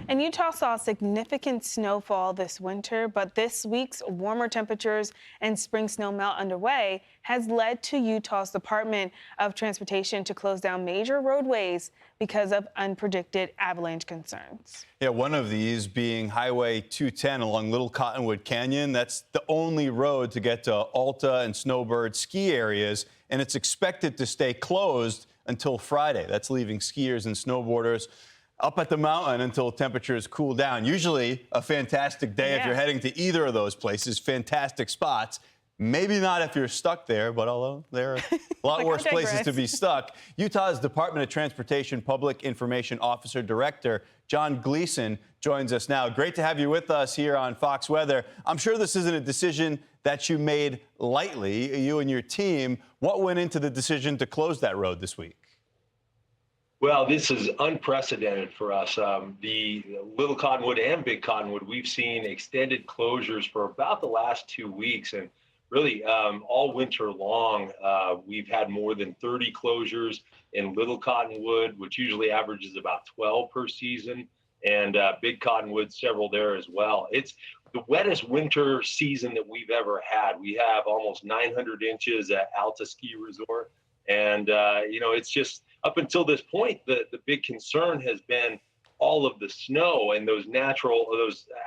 And Utah saw significant snowfall this winter, but this week's warmer temperatures and spring snow melt underway has led to Utah's Department of Transportation to close down major roadways because of unpredicted avalanche concerns. Yeah, one of these being Highway 210 along Little Cottonwood Canyon. That's the only road to get to Alta and Snowbird ski areas, and it's expected to stay closed until Friday. That's leaving skiers and snowboarders up at the mountain until temperatures cool down. Usually a fantastic day if you're heading to either of those places, fantastic spots. Maybe not if you're stuck there, but although there are a lot worse places to be stuck. Utah's Department of Transportation Public Information Officer Director John Gleason joins us now. Great to have you with us here on Fox Weather. I'm sure this isn't a decision that you made lightly, you and your team. What went into the decision to close that road this week? Well, this is unprecedented for us. The Little Cottonwood and Big Cottonwood, we've seen extended closures for about the last 2 weeks. And really, all winter long, we've had more than 30 closures in Little Cottonwood, which usually averages about 12 per season, and Big Cottonwood, several there as well. It's the wettest winter season that we've ever had. We have almost 900 inches at Alta Ski Resort. And, it's just up until this point, the big concern has been all of the snow and those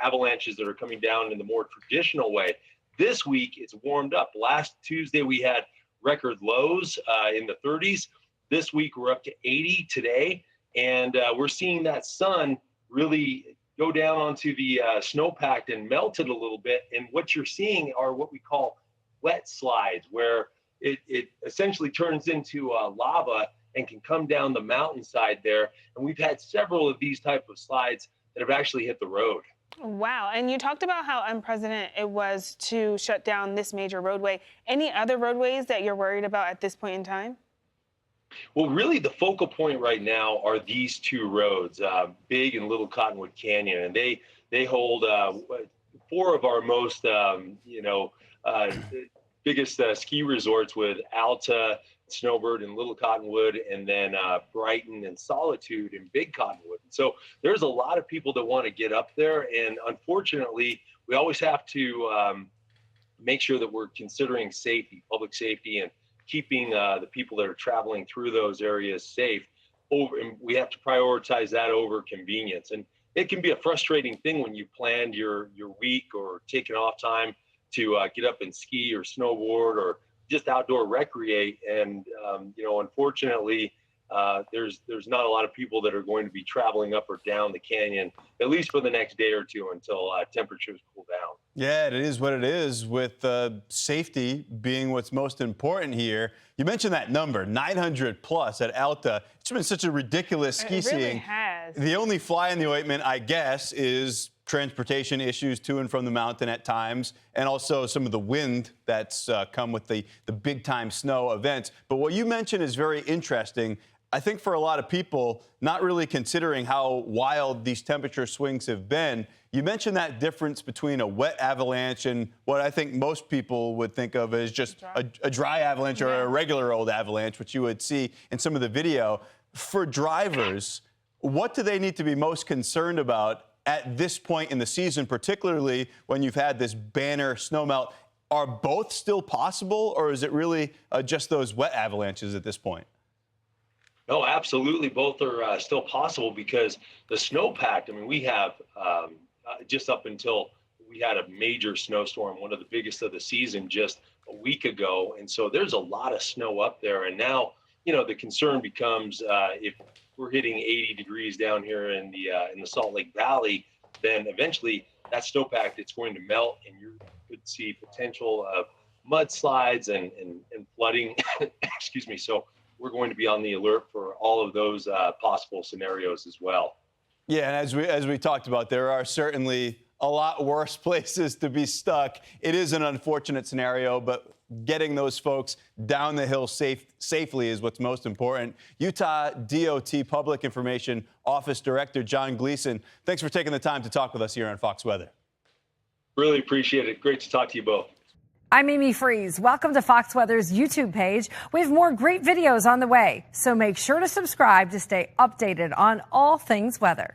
avalanches that are coming down in the more traditional way. This week, it's warmed up. Last Tuesday, we had record lows in the 30s. This week, we're up to 80 today. And we're seeing that sun really go down onto the snowpack and melt it a little bit. And what you're seeing are what we call wet slides, where it essentially turns into lava and can come down the mountainside there. And we've had several of these type of slides that have actually hit the road. Wow. And you talked about how unprecedented it was to shut down this major roadway. Any other roadways that you're worried about at this point in time? Well, really the focal point right now are these two roads, Big and Little Cottonwood Canyon. And they hold four of our most, biggest ski resorts, with Alta, Snowbird, and Little Cottonwood, and then Brighton and Solitude and Big Cottonwood. So there's a lot of people that want to get up there, and unfortunately, we always have to make sure that we're considering safety, public safety, and keeping the people that are traveling through those areas safe. And we have to prioritize that over convenience. And it can be a frustrating thing when you planned your week or taking off time to get up and ski or snowboard or just outdoor recreate. And, unfortunately, there's not a lot of people that are going to be traveling up or down the canyon, at least for the next day or two, until temperatures cool down. Yeah, it is what it is, with safety being what's most important here. You mentioned that number, 900 plus at Alta. It's been such a ridiculous ski seeing. It really has. The only fly in the ointment, I guess, is transportation issues to and from the mountain at times, and also some of the wind that's come with the big time snow events. But what you mentioned is very interesting. I think for a lot of people, not really considering how wild these temperature swings have been. You mentioned that difference between a wet avalanche and what I think most people would think of as just a dry avalanche or a regular old avalanche, which you would see in some of the video. For drivers, what do they need to be most concerned about at this point in the season, particularly when you've had this banner snowmelt? Are both still possible, or is it really just those wet avalanches at this point? No, absolutely. Both are still possible, because the snowpack, we have just up until we had a major snowstorm, one of the biggest of the season, just a week ago. And so there's a lot of snow up there. And now, the concern becomes if we're hitting 80 degrees down here in the Salt Lake Valley, then eventually that snowpack, it's going to melt, and you could see potential of mudslides and flooding. Excuse me. So we're going to be on the alert for all of those possible scenarios as well. Yeah, and as we talked about, there are certainly a lot worse places to be stuck. It is an unfortunate scenario, but getting those folks down the hill safely is what's most important. Utah DOT Public Information Office Director John Gleason, thanks for taking the time to talk with us here on Fox Weather. Really appreciate it. Great to talk to you both. I'm Amy Freeze. Welcome to Fox Weather's YouTube page. We have more great videos on the way, so make sure to subscribe to stay updated on all things weather.